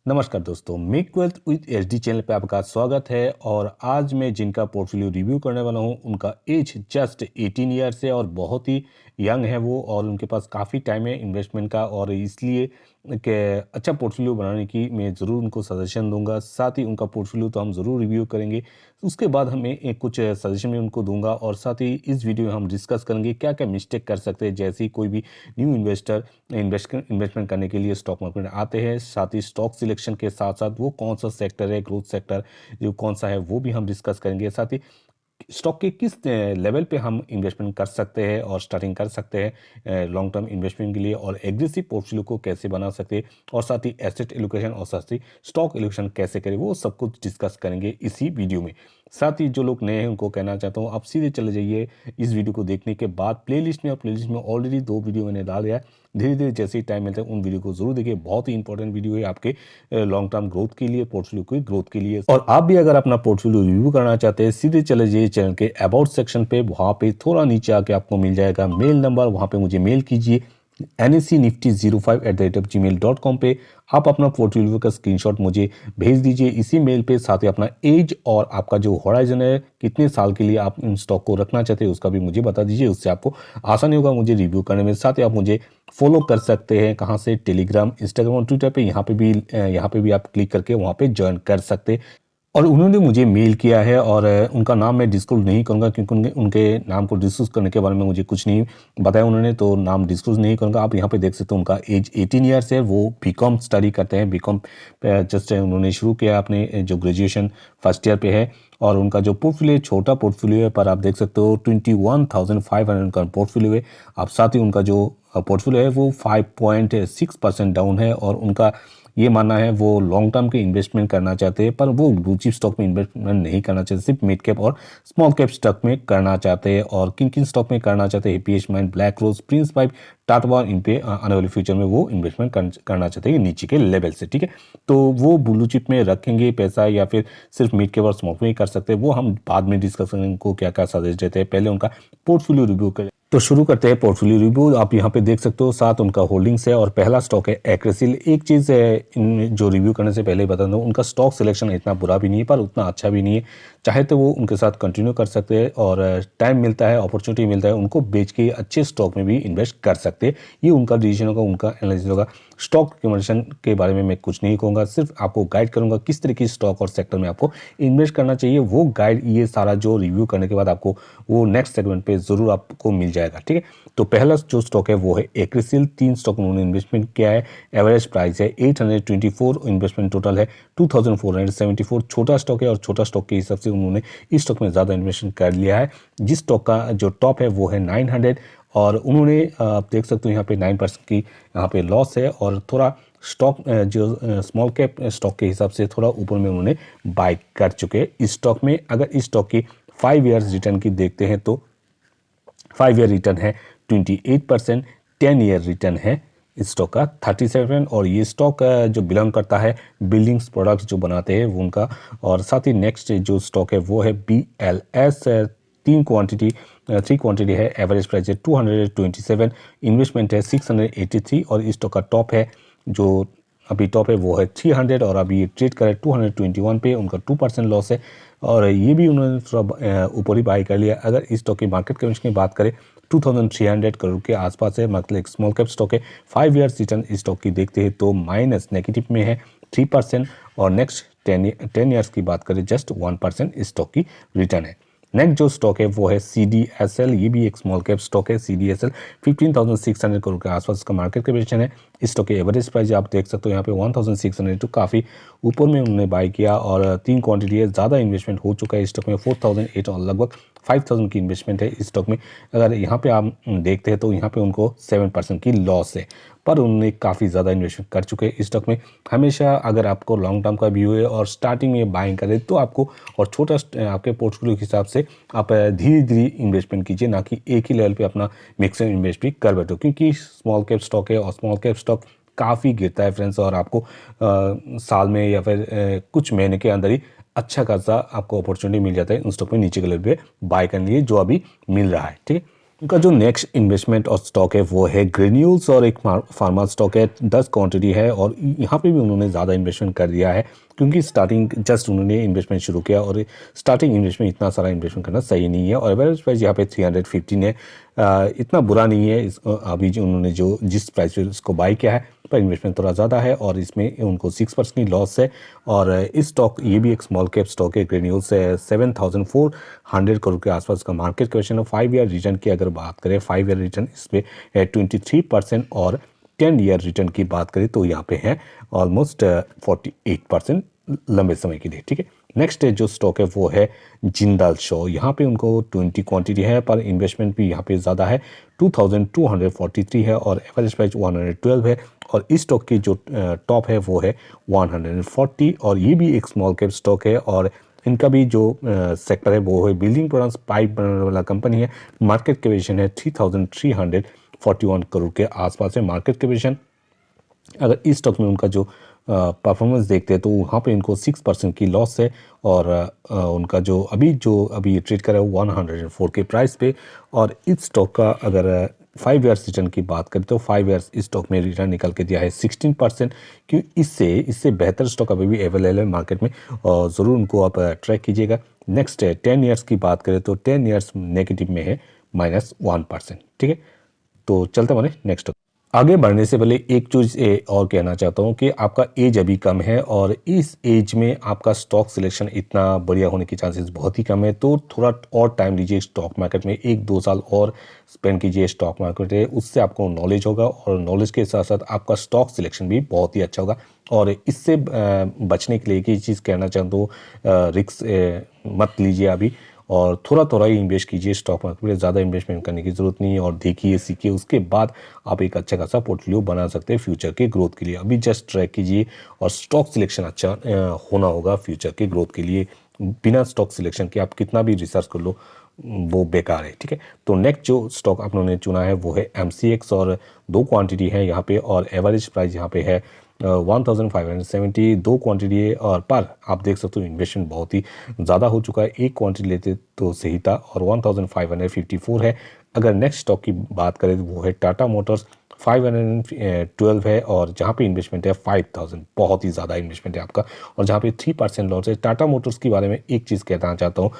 नमस्कार दोस्तों, make wealth with HD channel पे आपका स्वागत है। और आज मैं जिनका पोर्टफोलियो रिव्यू करने वाला हूँ उनका एज जस्ट 18 ईयर्स है और बहुत ही यंग है वो, और उनके पास काफ़ी टाइम है इन्वेस्टमेंट का, और इसलिए कि अच्छा पोर्टफोलियो बनाने की मैं ज़रूर उनको सजेशन दूंगा। साथ ही उनका पोर्टफोलियो तो हम ज़रूर रिव्यू करेंगे, उसके बाद हमें एक कुछ सजेशन भी उनको दूंगा, और साथ ही इस वीडियो में हम डिस्कस करेंगे क्या क्या मिस्टेक कर सकते हैं जैसे ही कोई भी न्यू इन्वेस्टर इन्वेस्टमेंट करने के लिए स्टॉक मार्केट में आते हैं। साथ ही स्टॉक सिलेक्शन के साथ साथ वो कौन सा सेक्टर है, ग्रोथ सेक्टर जो कौन सा है वो भी हम डिस्कस करेंगे। साथ ही स्टॉक के किस लेवल पे हम इन्वेस्टमेंट कर सकते हैं और स्टार्टिंग कर सकते हैं लॉन्ग टर्म इन्वेस्टमेंट के लिए, और एग्रेसिव पोर्टफोलियो को कैसे बना सकते हैं, और साथ ही एसेट एलोकेशन और साथ ही स्टॉक एलोकेशन कैसे करें, वो सब कुछ डिस्कस करेंगे इसी वीडियो में। साथ ही जो लोग नए हैं उनको कहना चाहता हूँ आप सीधे चले जाइए इस वीडियो को देखने के बाद प्लेलिस्ट में, और प्लेलिस्ट में ऑलरेडी 2 वीडियो मैंने डाल दिया है। धीरे धीरे जैसे ही टाइम मिलता है उन वीडियो को जरूर देखिए, बहुत ही इंपॉर्टेंट वीडियो है आपके लॉन्ग टर्म ग्रोथ के लिए, पोर्टफोलियो की ग्रोथ के लिए। और आप भी अगर अपना पोर्टफोलियो रिव्यू करना चाहते हैं सीधे चले जाइए चैनल के अबाउट सेक्शन पे, वहाँ पे थोड़ा नीचे आके आपको मिल जाएगा मेल नंबर, वहाँ पे मुझे मेल कीजिए NSCNifty05@gmail.com पे। आप अपना पोर्टफोलियो का स्क्रीनशॉट मुझे भेज दीजिए इसी मेल पे। साथ ही अपना एज और आपका जो होराइजन है, कितने साल के लिए आप इन स्टॉक को रखना चाहते हैं उसका भी मुझे बता दीजिए, उससे आपको आसानी होगा मुझे रिव्यू करने में। साथ ही आप मुझे फॉलो कर सकते हैं कहाँ से, टेलीग्राम, इंस्टाग्राम और ट्विटर पे, यहाँ पे भी आप क्लिक करके वहाँ पे ज्वाइन कर सकते हैं। और उन्होंने मुझे मेल किया है, और उनका नाम मैं डिस्क्लोज नहीं करूँगा क्योंकि उनके नाम को डिस्क्लोज करने के बारे में मुझे कुछ नहीं बताया उन्होंने, तो नाम डिस्क्लोज नहीं करूँगा। आप यहाँ पे देख सकते हो उनका एज 18 ईयर्स है, वो बीकॉम स्टडी करते हैं। बीकॉम जस्ट उन्होंने शुरू किया अपने जो ग्रेजुएशन फर्स्ट ईयर पे है, और उनका जो पोर्टफोलियो छोटा पोर्टफोलियो है, पर आप देख सकते हो 21,500 का पोर्टफोलियो है। आप साथ ही उनका जो पोर्टफोलियो है वो 5.6% डाउन है, और उनका ये मानना है वो लॉन्ग टर्म के इन्वेस्टमेंट करना चाहते हैं, पर वो ब्लू चिप स्टॉक में इन्वेस्टमेंट नहीं करना चाहते, सिर्फ मिड कैप और स्मॉल कैप स्टॉक में करना चाहते हैं। और किन किन स्टॉक में करना चाहते हैं, happiest mind, black rose, prince pipe, Tata power, इन पे आने वाले फ्यूचर में वो इन्वेस्टमेंट करना चाहते हैं नीचे के लेवल से। ठीक है, तो वो ब्लू चिप में रखेंगे पैसा या फिर सिर्फ मिड कैप और स्मॉल में ही कर सकते हैं, वो हम बाद में डिस्कस करेंगे उनको क्या क्या सजेस्ट देते हैं। पहले उनका पोर्टफोलियो रिव्यू करें। तो शुरू करते हैं पोर्टफोलियो रिव्यू। आप यहाँ पे देख सकते हो 7 उनका होल्डिंग्स है, और पहला स्टॉक है एक्रेसिल। एक चीज़ है इन जो रिव्यू करने से पहले बता दूँ, उनका स्टॉक सिलेक्शन इतना बुरा भी नहीं है पर उतना अच्छा भी नहीं है। चाहे तो वो उनके साथ कंटिन्यू कर सकते हैं, और टाइम मिलता है, अपॉर्चुनिटी मिलता है, उनको बेच के अच्छे स्टॉक में भी इन्वेस्ट कर सकते हैं। ये उनका डिसीजन होगा, उनका एनालिसिस होगा। स्टॉक रिकमेंडेशन के बारे में मैं कुछ नहीं कहूँगा, सिर्फ आपको गाइड करूँगा किस तरह की स्टॉक और सेक्टर में आपको इन्वेस्ट करना चाहिए। वो गाइड ये सारा जो रिव्यू करने के बाद आपको वो नेक्स्ट सेगमेंट पे ज़रूर आपको मिल जाएगा। ठीक है, तो पहला जो स्टॉक है वो है एक्रेसिल। 3 स्टॉक उन्होंने इन्वेस्टमेंट किया है, एवरेज प्राइस है 824, इन्वेस्टमेंट टोटल है 2474। छोटा स्टॉक है, और छोटा स्टॉक के हिसाब से उन्होंने इस स्टॉक में ज़्यादा इन्वेस्टमेंट कर लिया है। जिस स्टॉक का जो टॉप है वो है 900, और उन्होंने आप देख सकते हो यहाँ पे 9% की यहाँ पे लॉस है, और थोड़ा स्टॉक जो स्मॉल कैप स्टॉक के हिसाब से थोड़ा ऊपर में उन्होंने बाय कर चुके हैं इस स्टॉक में। अगर इस स्टॉक की 5 ईयर्स रिटर्न की देखते हैं तो 5 ईयर रिटर्न है 28%, 10 ईयर रिटर्न है इस स्टॉक का 37%। और ये स्टॉक जो बिलोंग करता है बिल्डिंग्स प्रोडक्ट्स जो बनाते हैं वो उनका। और साथ ही नेक्स्ट जो स्टॉक है वो है BLS। 3 क्वांटिटी है, एवरेज प्राइस है 227, इन्वेस्टमेंट है 683, और इस स्टॉक का टॉप है जो अभी टॉप है वो है 300, और अभी ये ट्रेड करे 221 पे, उनका 2% लॉस है, और ये भी उन्होंने थोड़ा ऊपर ही बाई कर लिया। अगर इस स्टॉक की मार्केट कैपेसिटी की बात करें 2300 करोड़ के आसपास है, मतलब एक स्मॉल कैप स्टॉक है। 5 ईयर्स रिटर्न इस स्टॉक की देखते हैं तो माइनस नेगेटिव में है 3%, और नेक्स्ट 10 ईयर्स की बात करें जस्ट 1% इस स्टॉक की रिटर्न है। नेक्स्ट जो स्टॉक है वो है CDSL। ये भी एक स्मॉल कैप स्टॉक है। CDSL 15,600 करोड़ के आसपास इसका मार्केट कैपिटलाइजेशन है। इस स्टॉक के एवरेज प्राइस आप देख सकते हो यहाँ पे 1,600, तो काफ़ी ऊपर में उन्होंने बाय किया, और 3 क्वांटिटी है, ज़्यादा इन्वेस्टमेंट हो चुका है इस स्टॉक में 4,800 और लगभग 5,000 की इन्वेस्टमेंट है इस स्टॉक में। अगर यहाँ पे आप देखते हैं तो यहाँ पे उनको 7% की लॉस है, पर उन्होंने काफ़ी ज़्यादा इन्वेस्टमेंट कर चुके हैं इस स्टॉक में। हमेशा अगर आपको लॉन्ग टर्म का व्यू है और स्टार्टिंग में बाइंग करें तो आपको, और छोटा आपके पोर्टफोलियो के हिसाब से आप धीरे धीरे इन्वेस्टमेंट कीजिए, ना कि एक ही लेवल पे अपना मैक्सिमम इन्वेस्ट भी कर बैठो, क्योंकि स्मॉल कैप स्टॉक है और स्मॉल कैप स्टॉक काफ़ी गिरता है फ्रेंड्स, और आपको साल में या फिर कुछ महीने के अंदर ही अच्छा खासा आपको अपॉर्चुनिटी मिल जाता है उन स्टॉक में नीचे के लेवल पे बाय करने के लिए जो अभी मिल रहा है। ठीक है, उनका जो नेक्स्ट इन्वेस्टमेंट और स्टॉक है वो है ग्रेन्यूल्स और एक फार्मा स्टॉक है, 10 क्वांटिटी है और यहाँ पे भी उन्होंने ज़्यादा इन्वेस्टमेंट कर दिया है क्योंकि स्टार्टिंग जस्ट उन्होंने इन्वेस्टमेंट शुरू किया और स्टार्टिंग इन्वेस्टमेंट इतना सारा इन्वेस्टमेंट करना सही नहीं है और एवरेज प्राइस यहाँ पे 315 है। इतना बुरा नहीं है अभी जो उन्होंने जो जिस प्राइस पे इसको बाई किया है, पर इन्वेस्टमेंट थोड़ा ज़्यादा है और इसमें उनको 6% की लॉस है। और इस स्टॉक ये भी एक स्मॉल कैप स्टॉक है, ग्रेन्यूल्स है, 7,400 करोड़ के आसपास का मार्केट कैपिटल है। 5 ईयर रिटर्न की अगर बात करें, 5 ईयर रिटर्न इस पे 23% और 10 ईयर रिटर्न की बात करें तो यहाँ पे है ऑलमोस्ट 48% लंबे समय के लिए। ठीक है, नेक्स्ट जो स्टॉक है वो है जिंदाल शो। यहाँ पे उनको 20 क्वांटिटी है पर इन्वेस्टमेंट भी यहाँ पे ज़्यादा है, 2243 है और एवरेज प्राइस 112 है और इस स्टॉक की जो टॉप है वो है 140 और ये भी एक स्मॉल कैप स्टॉक है और इनका भी जो सेक्टर है वो है बिल्डिंग प्रोडक्ट्स, पाइप बनाने वाला कंपनी है। मार्केट कैपिटल है 3,341 करोड़ के आसपास है मार्केट कैपिटल। अगर इस स्टॉक में उनका जो परफॉर्मेंस देखते हैं तो वहाँ पे इनको 6% की लॉस है और उनका जो अभी ट्रेड कर रहा है 104 के प्राइस पे और इस स्टॉक का अगर 5 ईयर्स रिटर्न की बात करें तो 5 ईयर्स इस स्टॉक में रिटर्न निकल के दिया है 16%। क्यों इससे बेहतर स्टॉक अभी भी अवेलेबल है मार्केट में और ज़रूर उनको आप ट्रैक कीजिएगा। नेक्स्ट है 10 ईयर्स की बात करें तो 10 ईयर्स नेगेटिव में है -1%। ठीक है, तो चलते बने नेक्स्ट। आगे बढ़ने से पहले एक चीज़ और कहना चाहता हूँ कि आपका एज अभी कम है और इस एज में आपका स्टॉक सिलेक्शन इतना बढ़िया होने के चांसेस बहुत ही कम है, तो थोड़ा और टाइम लीजिए स्टॉक मार्केट में, 1-2 साल और स्पेंड कीजिए स्टॉक मार्केट में। उससे आपको नॉलेज होगा और नॉलेज के साथ साथ आपका स्टॉक सिलेक्शन भी बहुत ही अच्छा होगा। और इससे बचने के लिए एक ही चीज़ कहना चाहता हूँ, रिस्क मत लीजिए अभी और थोड़ा थोड़ा ही इन्वेस्ट कीजिए स्टॉक मार्केट में, ज़्यादा इन्वेस्टमेंट करने की ज़रूरत नहीं है और देखिए सीखिए, उसके बाद आप एक अच्छा खासा पोर्टफोलियो बना सकते हैं फ्यूचर के ग्रोथ के लिए। अभी जस्ट ट्रैक कीजिए और स्टॉक सिलेक्शन अच्छा होना होगा फ्यूचर के ग्रोथ के लिए। बिना स्टॉक सिलेक्शन के आप कितना भी रिसर्च कर लो वो बेकार है। ठीक है, तो नेक्स्ट जो स्टॉक आप लोगों ने चुना है वो है MCX और 2 क्वांटिटी है यहाँ पे और एवरेज प्राइस यहाँ पे है 1570, 2 क्वांटिटी है और पर आप देख सकते हो इन्वेस्टमेंट बहुत ही ज़्यादा हो चुका है। एक क्वांटिटी लेते तो सही था और 1554 है। अगर नेक्स्ट स्टॉक की बात करें तो वो है टाटा मोटर्स, 512 है और जहाँ पे इन्वेस्टमेंट है 5000, बहुत ही ज़्यादा इन्वेस्टमेंट है आपका और जहाँ पे 3% लॉस है। टाटा मोटर्स के बारे में एक चीज़ कहना चाहता हूँ,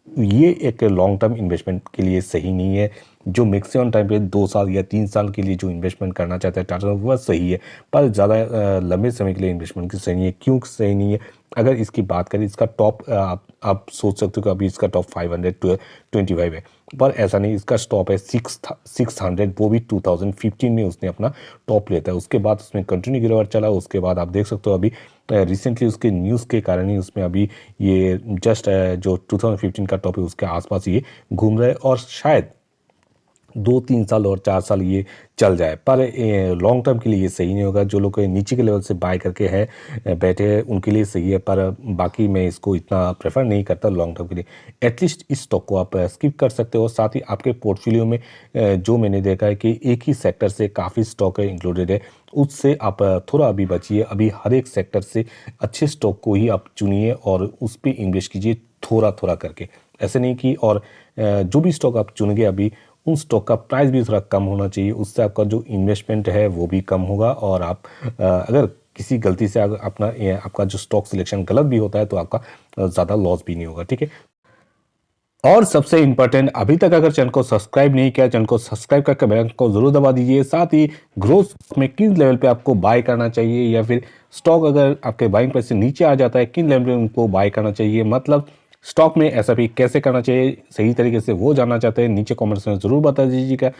ये एक लॉन्ग टर्म इन्वेस्टमेंट के लिए सही नहीं है। जो मैक्सिमम टाइम पे 2 साल या 3 साल के लिए जो इन्वेस्टमेंट करना चाहता है टाटा वह सही है, पर ज़्यादा लंबे समय के लिए इन्वेस्टमेंट की सही नहीं है। क्यों सही नहीं है? अगर इसकी बात करें, इसका टॉप आप सोच सकते हो कि अभी इसका टॉप 525 है, पर ऐसा नहीं, इसका टॉप है 600, वो भी 2015 में उसने अपना टॉप लेता है। उसके बाद उसमें कंटिन्यू गिरावट चला, उसके बाद आप देख सकते हो अभी रिसेंटली उसके न्यूज़ के कारण ही उसमें अभी ये जस्ट जो 2015 का टॉप है उसके आसपास ये घूम रहा है और शायद 2-3 साल और 4 साल ये चल जाए, पर लॉन्ग टर्म के लिए ये सही नहीं होगा। जो लोग नीचे के लेवल से बाय करके है बैठे हैं उनके लिए सही है, पर बाकी मैं इसको इतना प्रेफर नहीं करता लॉन्ग टर्म के लिए। एटलीस्ट इस स्टॉक को आप स्किप कर सकते हो। साथ ही आपके पोर्टफोलियो में जो मैंने देखा है कि एक ही सेक्टर से काफ़ी स्टॉक है इंक्लूडेड है, उससे आप थोड़ा अभी बचिए। अभी हर एक सेक्टर से अच्छे स्टॉक को ही आप चुनिए और उस पर इन्वेस्ट कीजिए थोड़ा थोड़ा करके, ऐसे नहीं कि और जो भी स्टॉक आप चुनेंगे अभी उन स्टॉक का प्राइस भी थोड़ा कम होना चाहिए, उससे आपका जो इन्वेस्टमेंट है वो भी कम होगा और आप अगर किसी गलती से अगर आपका जो स्टॉक सिलेक्शन गलत भी होता है तो आपका ज़्यादा लॉस भी नहीं होगा। ठीक है, और सबसे इंपॉर्टेंट, अभी तक अगर चैनल को सब्सक्राइब नहीं किया, चैनल को सब्सक्राइब करके बेल को जरूर दबा दीजिए। साथ ही ग्रोथ में किस लेवल पे आपको बाय करना चाहिए या फिर स्टॉक अगर आपके बाइंग प्राइस से नीचे आ जाता है किन लेवल पे उनको बाय करना चाहिए, मतलब स्टॉक में एसआईपी कैसे करना चाहिए सही तरीके से, वो जानना चाहते हैं नीचे कमेंट्स में ज़रूर बता दीजिएगा।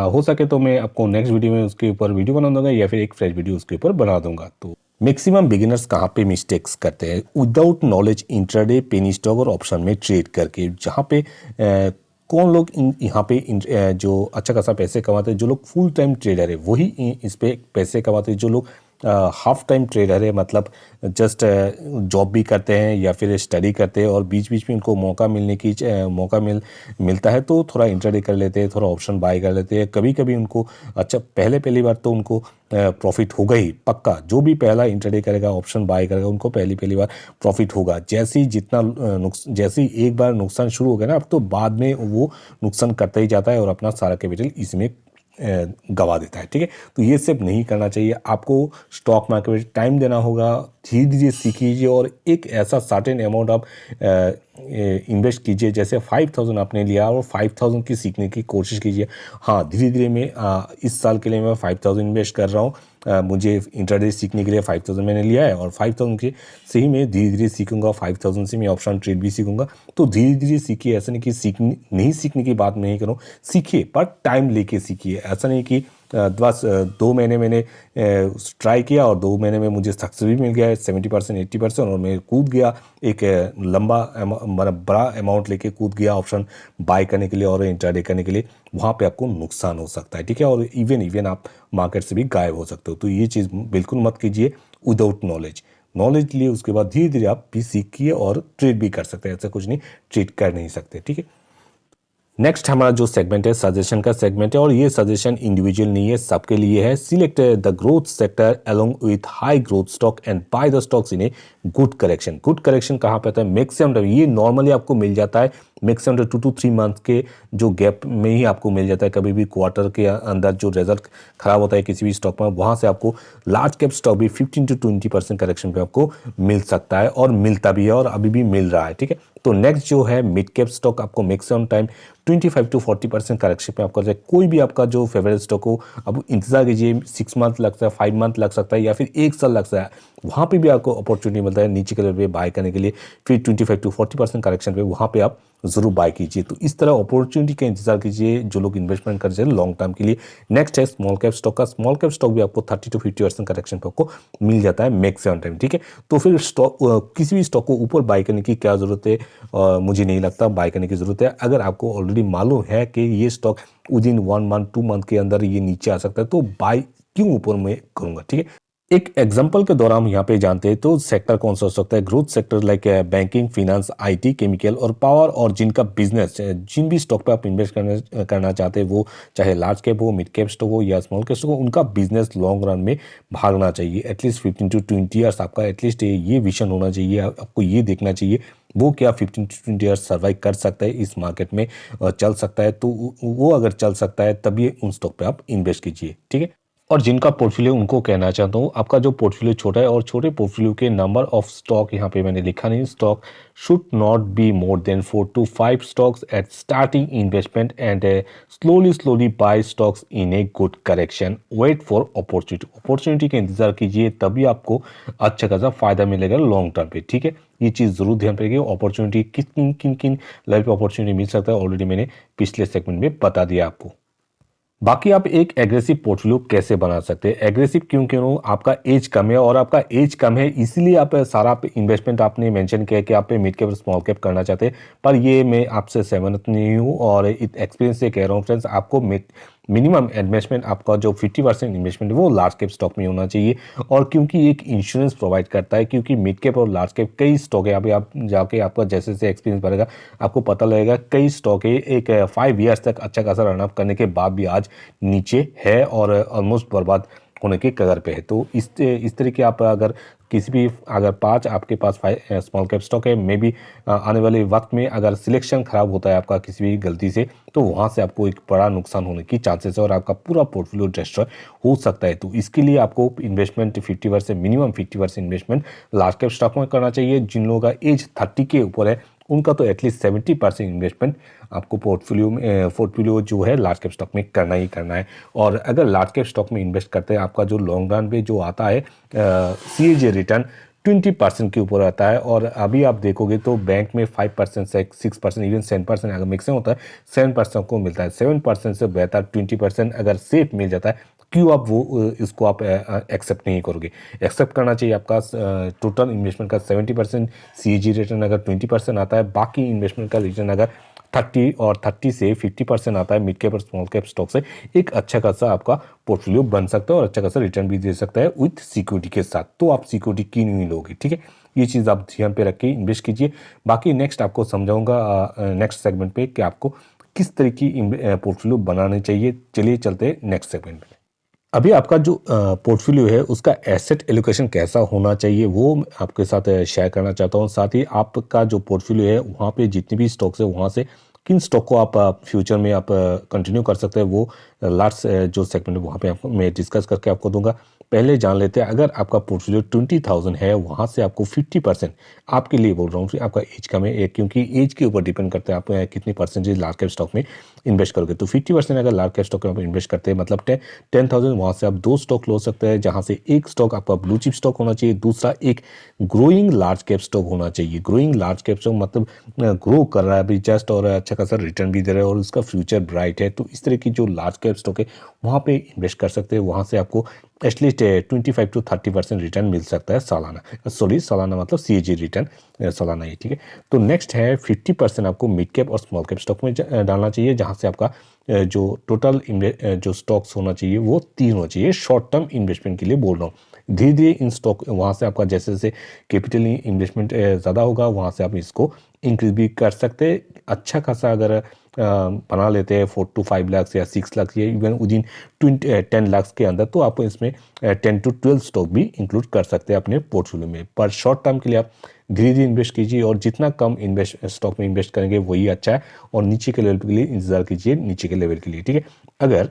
हो सके तो मैं आपको नेक्स्ट वीडियो में उसके ऊपर वीडियो बना दूंगा या फिर एक फ्रेश वीडियो उसके ऊपर बना दूंगा। तो मैक्सिमम बिगिनर्स कहाँ पे मिस्टेक्स करते हैं? Without knowledge intraday penny stock और ऑप्शन में ट्रेड करके, जहाँ पे कौन लोग यहाँ पे जो अच्छा खासा पैसे कमाते हैं, जो लोग फुल टाइम ट्रेडर है वही इस पे पैसे कमाते हैं। जो लोग हाफ टाइम ट्रेडर है, मतलब जस्ट जॉब भी करते हैं या फिर स्टडी करते हैं और बीच बीच में उनको मौका मिलता है तो थोड़ा इंट्राडे कर लेते हैं, थोड़ा ऑप्शन बाय कर लेते हैं। कभी कभी उनको अच्छा पहली बार तो उनको प्रॉफिट होगा ही पक्का, जो भी पहला इंट्राडे करेगा ऑप्शन बाय करेगा उनको पहली बार प्रॉफिट होगा। जैसे ही एक बार नुकसान शुरू हो गया ना, अब तो बाद में वो नुकसान करता ही जाता है और अपना सारा कैपिटल इसमें गवा देता है। ठीक है, तो ये सब नहीं करना चाहिए। आपको स्टॉक मार्केट में टाइम देना होगा, धीरे धीरे सीखिए और एक ऐसा सर्टेन अमाउंट आप इन्वेस्ट कीजिए। जैसे 5000 आपने लिया और 5000 की सीखने की कोशिश कीजिए। हाँ, धीरे धीरे मैं इस साल के लिए मैं 5000 इन्वेस्ट कर रहा हूँ, मुझे इंट्राडे सीखने के लिए 5000 मैंने लिया है और 5000 के से ही मैं धीरे धीरे सीखूंगा। 5000 से मैं ऑप्शन ट्रेड भी सीखूंगा। तो धीरे धीरे सीखिए, ऐसा नहीं कि नहीं सीखने की बात नहीं करूँ, सीखिए पर टाइम लेके सीखिए। ऐसा नहीं कि बस 2 महीने मैंने ट्राई किया और 2 महीने में मुझे सक्सेस भी मिल गया है 70% 80% और मैं कूद गया एक लंबा मतलब बड़ा अमाउंट लेके कूद गया ऑप्शन बाय करने के लिए और इंट्राडे करने के लिए। वहाँ पे आपको नुकसान हो सकता है। ठीक है, और इवन आप मार्केट से भी गायब हो सकते हो। तो ये चीज़ बिल्कुल मत कीजिए विदाउट नॉलेज लिए। उसके बाद धीरे धीरे आप भी सीखिए और ट्रेड भी कर सकते हैं। ऐसा कुछ नहीं, ट्रेड कर नहीं सकते। ठीक है, नेक्स्ट हमारा जो सेगमेंट है सजेशन का सेगमेंट है और ये सजेशन इंडिविजुअल नहीं है, सबके लिए है। Select the growth sector along with high growth stock and by the stocks in a good correction कहाँ पे आता है? मैक्सिमम ये नॉर्मली आपको मिल जाता है मैक्सिमम 2 to 3 मंथ के जो गैप में ही आपको मिल जाता है। कभी भी क्वार्टर के अंदर जो रिजल्ट खराब होता है किसी भी स्टॉक में, वहाँ से आपको लार्ज कैप स्टॉक भी 15 to 20% करेक्शन पे आपको मिल सकता है और मिलता भी है और अभी भी मिल रहा है। ठीक है, तो नेक्स्ट जो है मिड कैप स्टॉक, आपको मैक्सिमम टाइम 25 to 40% करेक्शन पे आपका कोई भी आपका जो फेवरेट स्टॉक हो, अब इंतजार कीजिए 6 मंथ लगता है, 5 मंथ लग सकता है या फिर 1 साल लग सकता है। वहाँ पे भी आपको अपॉर्चुनिटी मिलता है नीचे के लेवल पे बाय करने के लिए, फिर 25 to 40% करेक्शन पे वहाँ पे आप जरूर बाय कीजिए। तो इस तरह अपॉर्चुनिटी का इंतजार कीजिए जो लोग इन्वेस्टमेंट कर रहे हैं लॉन्ग टर्म के लिए। नेक्स्ट है स्मॉल कैप स्टॉक का। स्मॉल कैप स्टॉक भी आपको 30 to 50% करेक्शन पे आपको मिल जाता है मैक्सिमम टाइम। ठीक है, तो फिर स्टॉक किसी भी स्टॉक को ऊपर बाय करने की क्या जरूरत है? मुझे नहीं लगता बाय करने की जरूरत है। अगर आपको ऑलरेडी मालूम है कि ये stock with in 1 month 2 month के अंदर ये नीचे आ सकता है, तो बाय क्यों ऊपर मैं करूंगा? ठीक है, एक एग्जांपल के दौरान हम यहाँ पे जानते हैं तो सेक्टर कौन सा हो सकता है? Growth sector like banking, finance, IT, chemical और पावर, और जिनका बिजनेस जिन भी स्टॉक पे आप इन्वेस्ट करना चाहते हैं, वो चाहे लार्ज कैप हो, मिड कैप स्टॉक हो या स्मॉल कैप स्टॉक हो, उनका बिजनेस लॉन्ग रन में भागना चाहिए। एटलीस्ट 15 to 20 ईयर्स आपका एटलीस्ट ये विजन होना चाहिए। आपको ये देखना चाहिए वो क्या 15 to 20 ईयर्स सर्वाइव कर सकता है इस मार्केट में, चल सकता है। तो वो अगर चल सकता है तभी उन स्टॉक पे आप इन्वेस्ट कीजिए। ठीक है, और जिनका पोर्टफोलियो उनको कहना चाहता हूँ, आपका जो पोर्टफोलियो छोटा है और छोटे पोर्टफोलियो के नंबर ऑफ स्टॉक यहाँ पे मैंने लिखा नहीं, stock should not be more than 4 to 5 stocks at starting investment and slowly buy stocks in a good correction, wait for opportunity का इंतजार कीजिए, तभी आपको अच्छा खासा फायदा मिलेगा लॉन्ग टर्म पे। ठीक है, ये चीज़ जरूर ध्यान रखिए। अपॉर्चुनिटी किन लेवल पे अपॉर्चुनिटी मिल सकता है ऑलरेडी मैंने पिछले सेगमेंट में बता दिया आपको। बाकी आप एक एग्रेसिव पोर्टफोलियो कैसे बना सकते हैं? एग्रेसिव क्यों? आपका एज कम है और आपका एज कम है इसीलिए आप सारा इन्वेस्टमेंट आपने मेंशन किया कि आप मिड कैप और स्मॉल कैप करना चाहते हैं, पर ये मैं आपसे सहमत नहीं हूँ और एक्सपीरियंस से कह रहा हूँ फ्रेंड्स, आपको मिनिमम इन्वेस्टमेंट आपका जो 50% इन्वेस्टमेंट है वो लार्ज कैप स्टॉक में होना चाहिए। और क्योंकि एक इंश्योरेंस प्रोवाइड करता है, क्योंकि मिड कैप और लार्ज कैप कई स्टॉक है, अभी आप जाके आपका जैसे जैसे एक्सपीरियंस बढ़ेगा आपको पता लगेगा कई स्टॉक है एक 5 ईयर्स तक अच्छा खासा रन अप करने के बाद भी आज नीचे है और ऑलमोस्ट बर्बाद होने के कगार पे है। तो इस तरीके आप अगर किसी भी अगर 5 आपके पास स्मॉल कैप स्टॉक है, मे बी आने वाले वक्त में अगर सिलेक्शन खराब होता है आपका किसी भी गलती से, तो वहाँ से आपको एक बड़ा नुकसान होने की चांसेस है और आपका पूरा पोर्टफोलियो डिस्ट्रॉय हो सकता है। तो इसके लिए आपको investment 50% minimum 50% investment large cap stock में करना चाहिए। जिन लोगों का एज 30 के ऊपर है उनका तो एटलीस्ट 70% इन्वेस्टमेंट आपको पोर्टफोलियो जो है लार्ज कैप स्टॉक में करना ही करना है। और अगर लार्ज कैप स्टॉक में इन्वेस्ट करते हैं, आपका जो लॉन्ग रन पे जो आता है CAG रिटर्न 20% के ऊपर आता है। और अभी आप देखोगे तो बैंक में 5% से 6% इवन 7% अगर मैक्सिमम होता है 7% को मिलता है। 7% से बेहतर 20% अगर सेफ मिल जाता है, क्यों आप इसको आप एक्सेप्ट नहीं करोगे? एक्सेप्ट करना चाहिए। आपका टोटल इन्वेस्टमेंट का 70% CAG रिटर्न अगर 20% आता है, बाकी इन्वेस्टमेंट का रिटर्न अगर 30 और 30 से 50% आता है मिड कैप और स्मॉल कैप स्टॉक से, एक अच्छा खासा आपका पोर्टफोलियो बन सकता है और अच्छा खासा रिटर्न भी दे सकता है विथ सिक्योरिटी के साथ। तो आप सिक्योरिटी क्यों नहीं लोगे, ठीक है, ये चीज़ आप ध्यान पे रख के इन्वेस्ट कीजिए। बाकी नेक्स्ट आपको समझाऊंगा नेक्स्ट सेगमेंट पे कि आपको किस तरह की पोर्टफोलियो बनानी चाहिए। चलिए चलते हैं नेक्स्ट सेगमेंट पे। अभी आपका जो पोर्टफोलियो है उसका एसेट एलोकेशन कैसा होना चाहिए वो मैं आपके साथ शेयर करना चाहता हूँ। साथ ही आपका जो पोर्टफोलियो है वहाँ पे जितने भी स्टॉक्स है वहाँ से किन स्टॉक को आप फ्यूचर में आप कंटिन्यू कर सकते हैं, वो लास्ट जो सेगमेंट है वहाँ पे आपको मैं डिस्कस करके आपको दूंगा। पहले जान लेते हैं, अगर आपका पोर्टफोलियो 20,000 है वहाँ से आपको 50%, आपके लिए बोल रहा हूँ फिर आपका एज का में, क्योंकि एज के ऊपर डिपेंड करता है आप कितनी परसेंटेज लार्ज कैप स्टॉक में इन्वेस्ट करोगे। तो 50% अगर लार्ज कैप स्टॉक में आप इन्वेस्ट करते हैं मतलब 10,000, वहाँ से आप 2 स्टॉक लो सकते हैं, जहाँ से एक स्टॉक आपका ब्लू चिप स्टॉक होना चाहिए, दूसरा एक ग्रोइंग लार्ज कैप स्टॉक होना चाहिए। ग्रोइंग लार्ज कैप स्टॉक मतलब ग्रो कर रहा है अभी जस्ट और अच्छा खासा रिटर्न भी दे रहा है और उसका फ्यूचर ब्राइट है। तो इस तरह की जो लार्ज कैप स्टॉक है वहाँ पे इन्वेस्ट कर सकते हैं, वहाँ से आपको एटलीस्ट 25 to 30% रिटर्न मिल सकता है सालाना, सॉरी सालाना मतलब CAG रिटर्न सालाना ही, ठीक है। तो नेक्स्ट है 50% आपको मिड कैप और स्मॉल कैप स्टॉक में डालना चाहिए, जहाँ से आपका जो टोटल जो स्टॉक्स होना चाहिए वो 3 होना चाहिए। शॉर्ट टर्म इन्वेस्टमेंट के लिए बोल रहा हूँ, धीरे धीरे इन स्टॉक वहाँ से आपका जैसे जैसे कैपिटल इन्वेस्टमेंट ज़्यादा होगा वहाँ से आप इसको इंक्रीज भी कर सकते हैं। अच्छा खासा अगर बना लेते हैं 4 to 5 लाख या 6 लाख या इवन विदिन 10 लाख के अंदर, तो आप इसमें 10 to 12 स्टॉक भी इंक्लूड कर सकते हैं अपने पोर्टफोलियो में। पर शॉर्ट टर्म के लिए आप धीरे धीरे इन्वेस्ट कीजिए और जितना कम इन्वेस्ट स्टॉक में इन्वेस्ट करेंगे वही अच्छा है, और नीचे के लेवल के लिए इंतजार कीजिए, नीचे के लेवल के लिए, ठीक है। अगर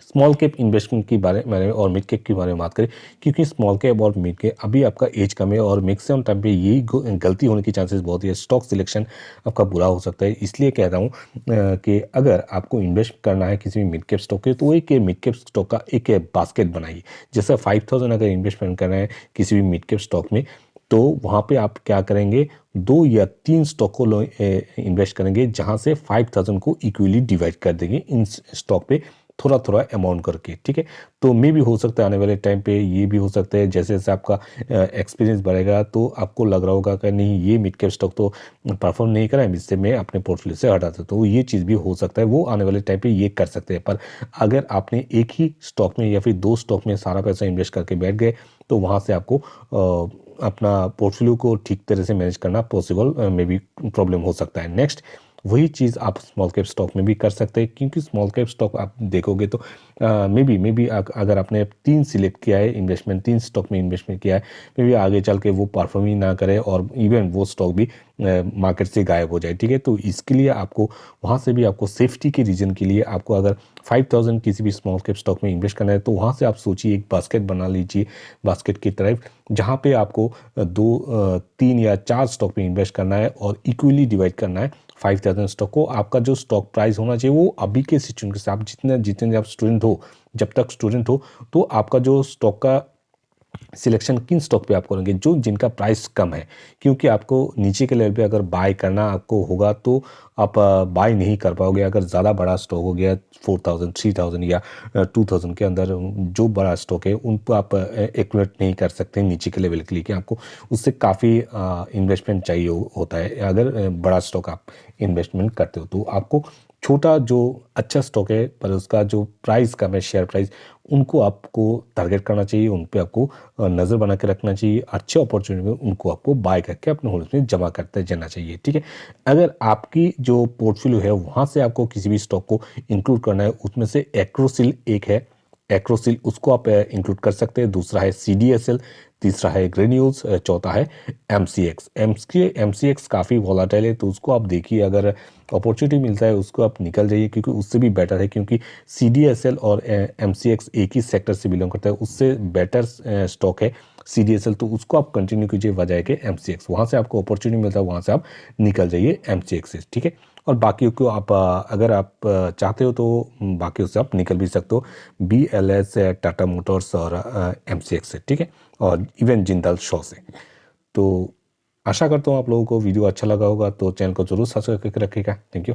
स्मॉल कैप इन्वेस्टमेंट के बारे में और मिड कैप के बारे में बात करें, क्योंकि स्मॉल कैप और मिड कैप अभी आपका एज कम है और मैक्सिमम टाइम पे यही गलती होने की चांसेस बहुत है, स्टॉक सिलेक्शन आपका बुरा हो सकता है। इसलिए कह रहा हूँ कि अगर आपको इन्वेस्ट करना है किसी भी मिड कैप स्टॉक के तो एक मिड कैप स्टॉक का एक बास्केट बनाइए। जैसे 5,000 अगर इन्वेस्टमेंट करना है किसी भी मिड कैप स्टॉक में, तो वहाँ पे आप क्या करेंगे, 2 या 3 स्टॉक को इन्वेस्ट करेंगे, जहाँ से 5,000 को इक्वली डिवाइड कर देंगे इन स्टॉक पे थोड़ा थोड़ा अमाउंट करके, ठीक है। तो मे भी हो सकता है आने वाले टाइम पे ये भी हो सकता है जैसे जैसे आपका एक्सपीरियंस बढ़ेगा तो आपको लग रहा होगा कि नहीं ये मिड कैप स्टॉक तो परफॉर्म नहीं करा है, इससे मैं अपने पोर्टफोलियो से हटा देता हूँ। तो ये चीज़ भी हो सकता है, वो आने वाले टाइम पे ये कर सकते हैं। पर अगर आपने एक ही स्टॉक में या फिर 2 स्टॉक में सारा पैसा इन्वेस्ट करके बैठ गए तो वहाँ से आपको अपना पोर्टफोलियो को ठीक तरह से मैनेज करना पॉसिबल मे बी प्रॉब्लम हो सकता है। नेक्स्ट वही चीज़ आप स्मॉल कैप स्टॉक में भी कर सकते हैं, क्योंकि स्मॉल कैप स्टॉक आप देखोगे तो मे बी अगर आपने 3 सिलेक्ट किया है इन्वेस्टमेंट, 3 स्टॉक में इन्वेस्टमेंट किया है, मे बी आगे चल के वो परफॉर्म ही ना करे और इवन वो स्टॉक भी मार्केट से गायब हो जाए, ठीक है। तो इसके लिए आपको वहाँ से भी आपको सेफ्टी के रीजन के लिए आपको अगर 5,000 किसी भी स्मॉल कैप स्टॉक में इन्वेस्ट करना है तो वहाँ से आप सोचिए एक बास्केट बना लीजिए, बास्केट की तरफ, जहाँ पे आपको 2, 3 या 4 स्टॉक में इन्वेस्ट करना है और इक्वली डिवाइड करना है 5,000 स्टॉक को। आपका जो स्टॉक प्राइस होना चाहिए वो अभी के सिचुएशन के साथ, जितने आप स्टूडेंट हो, जब तक स्टूडेंट हो तो आपका जो स्टॉक का सिलेक्शन किन स्टॉक पे आप करेंगे जो जिनका प्राइस कम है, क्योंकि आपको नीचे के लेवल पे अगर बाय करना आपको होगा तो आप बाय नहीं कर पाओगे। अगर ज़्यादा बड़ा स्टॉक हो गया 4,000, 3,000 या 2,000 के अंदर जो बड़ा स्टॉक है उन पर आप एक्यूरेट नहीं कर सकते नीचे के लेवल के लिए, कि आपको उससे काफ़ी इन्वेस्टमेंट चाहिए होता है। अगर बड़ा स्टॉक आप इन्वेस्टमेंट करते हो तो आपको छोटा जो अच्छा स्टॉक है पर उसका जो प्राइस कम है, शेयर प्राइस, उनको आपको टारगेट करना चाहिए, उन पे आपको नज़र बना के रखना चाहिए। अच्छे अपॉर्चुनिटी में उनको आपको बाय करके अपने होल्ड में जमा करते जाना चाहिए, ठीक है। अगर आपकी जो पोर्टफोलियो है वहाँ से आपको किसी भी स्टॉक को इंक्लूड करना है, उसमें से एक्रोसिल एक है, एक्रोसिल उसको आप इंक्लूड कर सकते हैं। दूसरा है CDSL, तीसरा है ग्रेन्यूल्स, चौथा है MCX। MCX काफ़ी वॉलाटाइल है तो उसको आप देखिए, अगर अपॉर्चुनिटी मिलता है उसको आप निकल जाइए, क्योंकि उससे भी बेटर है, क्योंकि CDSL और MCX एक ही सेक्टर से बिलोंग करता है, उससे बेटर स्टॉक है CDSL, तो उसको आप कंटिन्यू कीजिए बजाय के MCX। वहाँ से आपको अपॉर्चुनिटी मिलता है, वहाँ से आप निकल जाइए MCX से, ठीक है। और बाकी को आप अगर आप चाहते हो तो बाकी उससे आप निकल भी सकते हो, BLS, टाटा मोटर्स और MCX से, ठीक है, और इवन जिंदाल शो से। तो आशा करता हूँ आप लोगों को वीडियो अच्छा लगा होगा, तो चैनल को जरूर सब्सक्राइब करके रखिएगा। Thank you.